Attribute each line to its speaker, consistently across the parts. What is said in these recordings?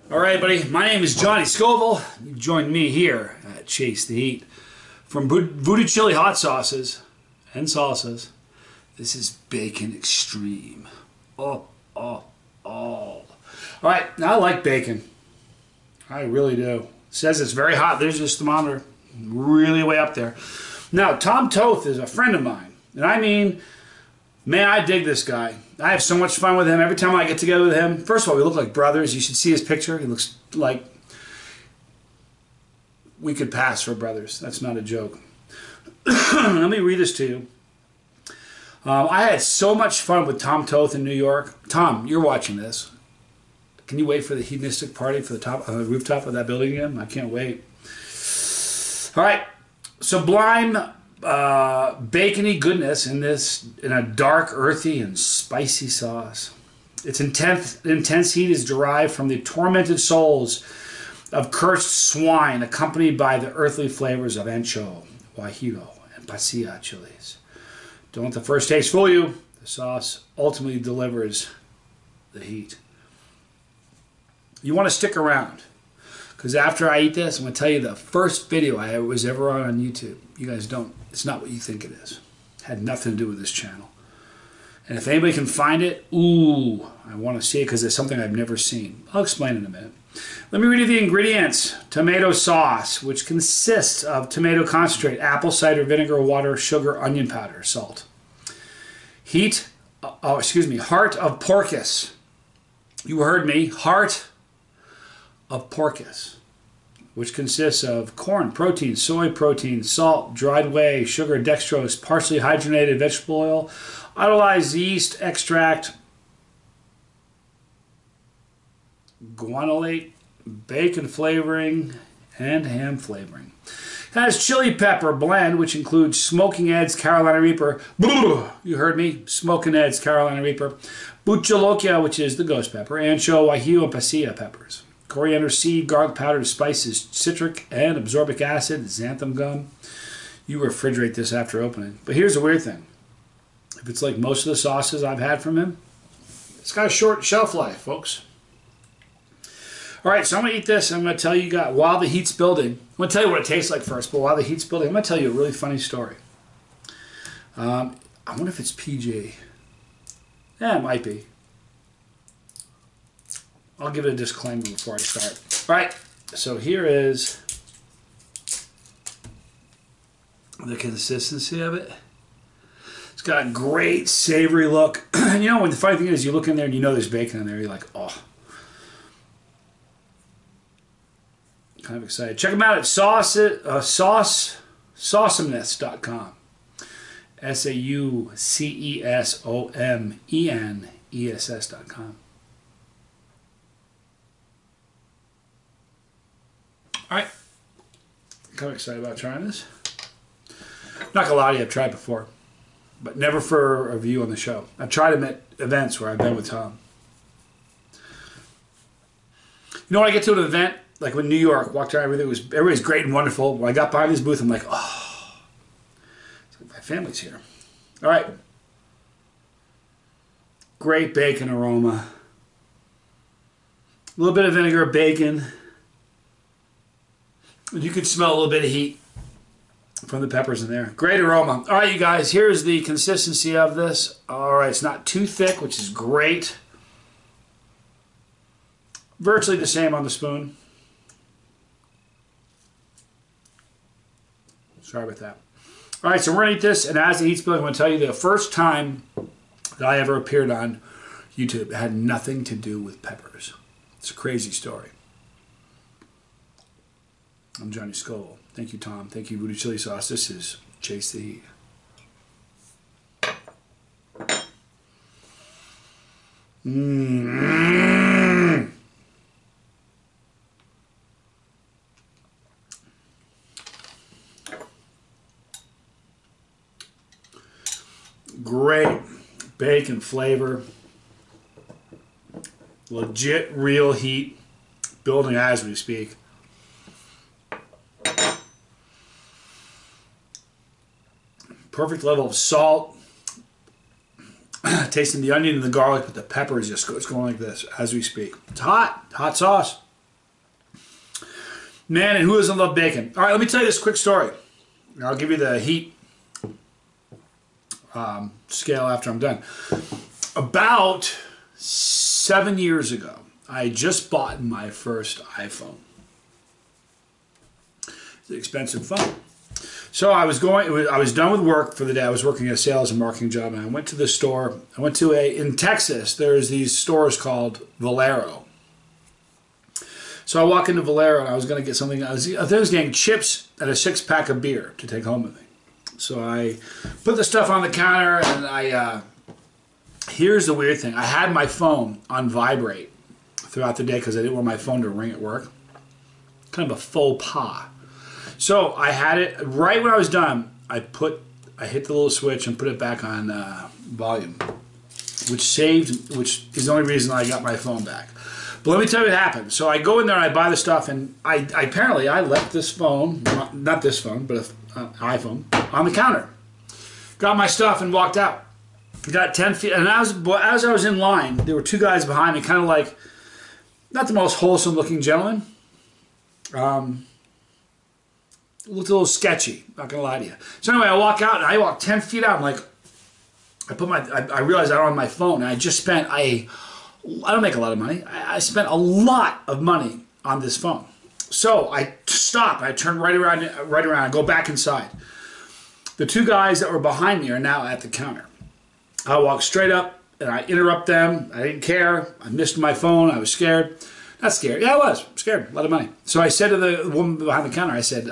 Speaker 1: All right, buddy. My name is Johnny Scoville. You joined me here at Chase the Heat from Voodoo Chili hot sauces and salsas. This is Bacon Extreme. Oh. All right, now I like bacon. I really do. It says it's very hot. There's this thermometer really way up there. Now, Toth is a friend of mine. And I mean, man, I dig this guy. I have so much fun with him every time I get together with him. First of all, we look like brothers. You should see his picture. He looks like we could pass for brothers. That's not a joke. Let me read this to you. I had so much fun with Toth in New York. Tom, you're watching this. Can you wait for the hedonistic party for the rooftop of that building again? I can't wait. All right. Sublime bacony goodness in a dark, earthy, and spicy sauce. Its intense heat is derived from the tormented souls of cursed swine, accompanied by the earthly flavors of ancho, guajillo, and pasilla chilies. Don't let the first taste fool you. The sauce ultimately delivers the heat. You want to stick around, because after I eat this, I'm going to tell you the first video I was ever on YouTube. You guys don't. It's not what you think it is. It had nothing to do with this channel. And if anybody can find it, ooh, I want to see it because it's something I've never seen. I'll explain in a minute. Let me read you the ingredients. Tomato sauce, which consists of tomato concentrate, apple cider vinegar, water, sugar, onion powder, salt. Heart of porpoise. You heard me. Heart of porpoise, which consists of corn protein, soy protein, salt, dried whey, sugar, dextrose, partially hydrogenated vegetable oil, iodized yeast extract, guanylate, bacon flavoring, and ham flavoring. It has chili pepper blend, which includes Smoking Ed's Carolina Reaper. You heard me. Smoking Ed's Carolina Reaper. Buchalokia, which is the ghost pepper. Ancho, guajillo, and pasilla peppers. Coriander seed, garlic powder, spices, citric and absorbic acid, xanthan gum. You refrigerate this after opening. But here's the weird thing. If it's like most of the sauces I've had from him, it's got a short shelf life, folks. All right, so I'm going to eat this. I'm going to tell you guys, while the heat's building, I'm going to tell you what it tastes like first, but while the heat's building, I'm going to tell you a really funny story. I wonder if it's PG. Yeah, it might be. I'll give it a disclaimer before I start. All right, so here is the consistency of it. It's got a great savory look. You know, when the funny thing is, you look in there and you know there's bacon in there. You're like, oh. Kind of excited. Check them out at saucesomeness.com. SAUCESOMENESS.com. All right. Kind of excited about trying this. Not gonna lie to you, I've tried before, but never for a review on the show. I've tried them at events where I've been with Tom. You know, when I get to an event, like when New York, walked around, everybody's great and wonderful. When I got behind this booth, I'm like, oh, it's like my family's here. All right. Great bacon aroma. A little bit of vinegar, bacon. You can smell a little bit of heat from the peppers in there. Great aroma. All right, you guys, here's the consistency of this. All right, it's not too thick, which is great. Virtually the same on the spoon. Sorry about that. All right, so we're going to eat this, and as the heat's building, I'm going to tell you the first time that I ever appeared on YouTube, it had nothing to do with peppers. It's a crazy story. I'm Johnny Scoville. Thank you, Tom. Thank you, Voodoo Chili Sauce. This is Chase the Heat. Great bacon flavor. Legit, real heat. Building as we speak. Perfect level of salt. Tasting the onion and the garlic, but the pepper is just going like this as we speak. It's hot. Hot sauce. Man, and who doesn't love bacon? All right, let me tell you this quick story. I'll give you the heat scale after I'm done. About 7 years ago, I just bought my first iPhone. It's an expensive phone. So I was done with work for the day. I was working a sales and marketing job, and I went to the store. I went to in Texas, there's these stores called Valero. So I walk into Valero, and I was going to get something. I was getting chips and a 6-pack of beer to take home with me. So I put the stuff on the counter, and here's the weird thing. I had my phone on vibrate throughout the day because I didn't want my phone to ring at work. Kind of a faux pas. So I had it right when I was done. I hit the little switch and put it back on volume, which is the only reason I got my phone back. But let me tell you what happened. So I go in there and I buy the stuff, and apparently I left this phone, not this phone, but an iPhone, on the counter. Got my stuff and walked out. Got 10 feet, and as I was in line, there were two guys behind me, kind of like, not the most wholesome looking gentlemen. Looked a little sketchy, not gonna lie to you. So anyway, I walk out, and I walk 10 feet out. I'm like, I realized I don't have my phone, and I just spent, I don't make a lot of money. I spent a lot of money on this phone. So I stop, I turn right around, I go back inside. The two guys that were behind me are now at the counter. I walk straight up, and I interrupt them. I didn't care. I missed my phone. I was scared. Not scared. Yeah, I was scared. A lot of money. So I said to the woman behind the counter, I said,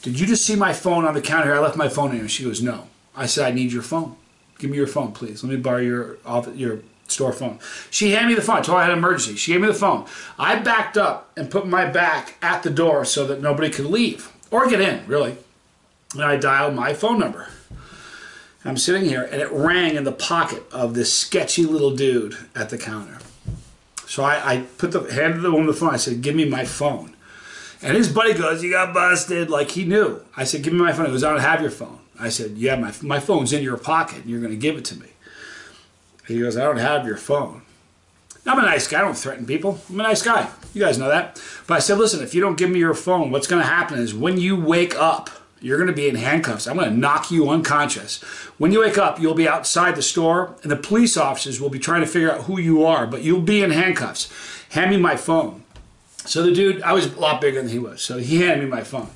Speaker 1: did you just see my phone on the counter here? I left my phone in here. She goes, no. I said, I need your phone. Give me your phone, please. Let me borrow your store phone. She handed me the phone. I told her I had an emergency. She gave me the phone. I backed up and put my back at the door so that nobody could leave or get in, really. And I dialed my phone number. I'm sitting here, and it rang in the pocket of this sketchy little dude at the counter. So I handed the woman the phone. I said, give me my phone. And his buddy goes, you got busted. Like, he knew. I said, give me my phone. He goes, I don't have your phone. I said, yeah, my phone's in your pocket, and you're going to give it to me. And he goes, I don't have your phone. I'm a nice guy. I don't threaten people. I'm a nice guy. You guys know that. But I said, listen, if you don't give me your phone, what's going to happen is when you wake up, you're going to be in handcuffs. I'm going to knock you unconscious. When you wake up, you'll be outside the store, and the police officers will be trying to figure out who you are, but you'll be in handcuffs. Hand me my phone. So the dude, I was a lot bigger than he was, so he handed me my phone.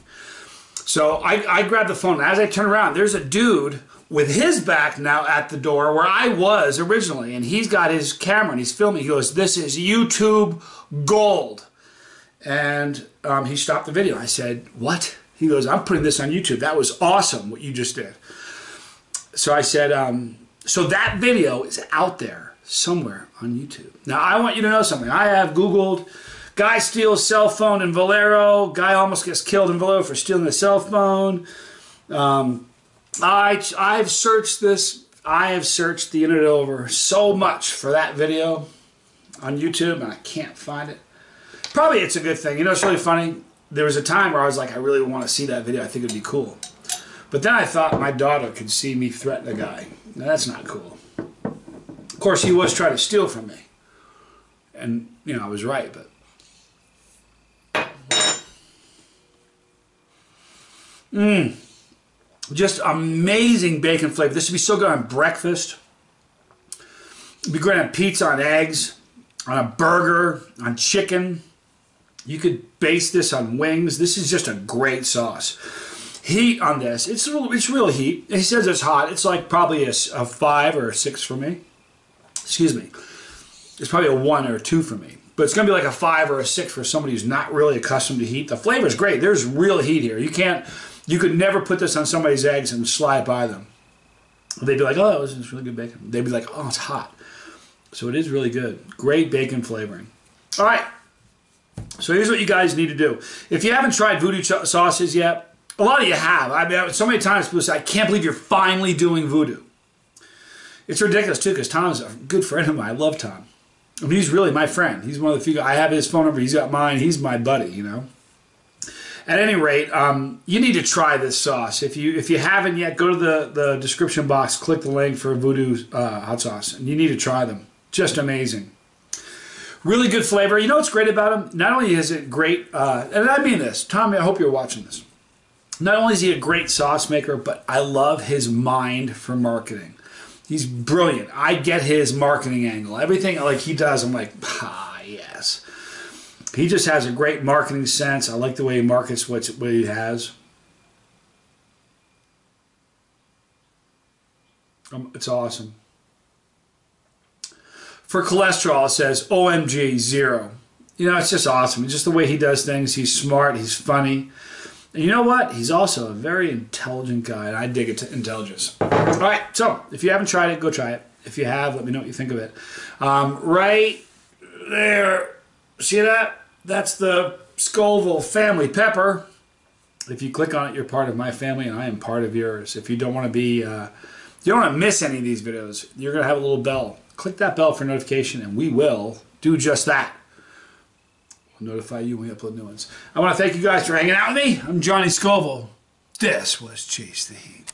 Speaker 1: So I grabbed the phone, and as I turn around, there's a dude with his back now at the door where I was originally, and he's got his camera, and he's filming. He goes, this is YouTube gold. And he stopped the video. I said, what? He goes, I'm putting this on YouTube. That was awesome, what you just did. So I said, so that video is out there somewhere on YouTube. Now, I want you to know something. I have Googled, guy steals cell phone in Valero. Guy almost gets killed in Valero for stealing a cell phone. I've searched this. I have searched the internet over so much for that video on YouTube, and I can't find it. Probably it's a good thing. You know, it's really funny. There was a time where I was like, I really want to see that video. I think it'd be cool. But then I thought my daughter could see me threaten a guy. Now, that's not cool. Of course, he was trying to steal from me. And, you know, I was right, but... Just amazing bacon flavor. This would be so good on breakfast. It'd be great on pizza, on eggs, on a burger, on chicken. You could base this on wings. This is just a great sauce. Heat on this. It's real heat. He says it's hot. It's like probably a 5 or a 6 for me. Excuse me. It's probably a 1 or a 2 for me. But it's going to be like a 5 or a 6 for somebody who's not really accustomed to heat. The flavor is great. There's real heat here. You could never put this on somebody's eggs and slide by them. They'd be like, oh, this is really good bacon. They'd be like, oh, it's hot. So it is really good. Great bacon flavoring. All right. So here's what you guys need to do. If you haven't tried Voodoo sauces yet, a lot of you have. I mean, so many times people say, I can't believe you're finally doing Voodoo. It's ridiculous, too, because Tom's a good friend of mine. I love Tom. I mean, he's really my friend. He's one of the few guys. I have his phone number. He's got mine. He's my buddy, you know. At any rate, you need to try this sauce. If you haven't yet, go to the description box, click the link for Voodoo hot sauce, and you need to try them. Just amazing. Really good flavor. You know what's great about him? Not only is it great, and I mean this, Tommy, I hope you're watching this. Not only is he a great sauce maker, but I love his mind for marketing. He's brilliant. I get his marketing angle. Everything like he does, I'm like, ah, yes. He just has a great marketing sense. I like the way he markets what he has. It's awesome. For cholesterol, it says OMG 0. You know, it's just awesome. It's just the way he does things. He's smart. He's funny. And you know what? He's also a very intelligent guy, and I dig intelligence. All right, so if you haven't tried it, go try it. If you have, let me know what you think of it. Right there, see that? That's the Scoville family pepper. If you click on it, you're part of my family, and I am part of yours. If you don't want to be, you don't want to miss any of these videos, you're going to have a little bell. Click that bell for notification, and we will do just that. Notify you when we upload new ones. I want to thank you guys for hanging out with me. I'm Johnny Scoville. This was Chase the Heat.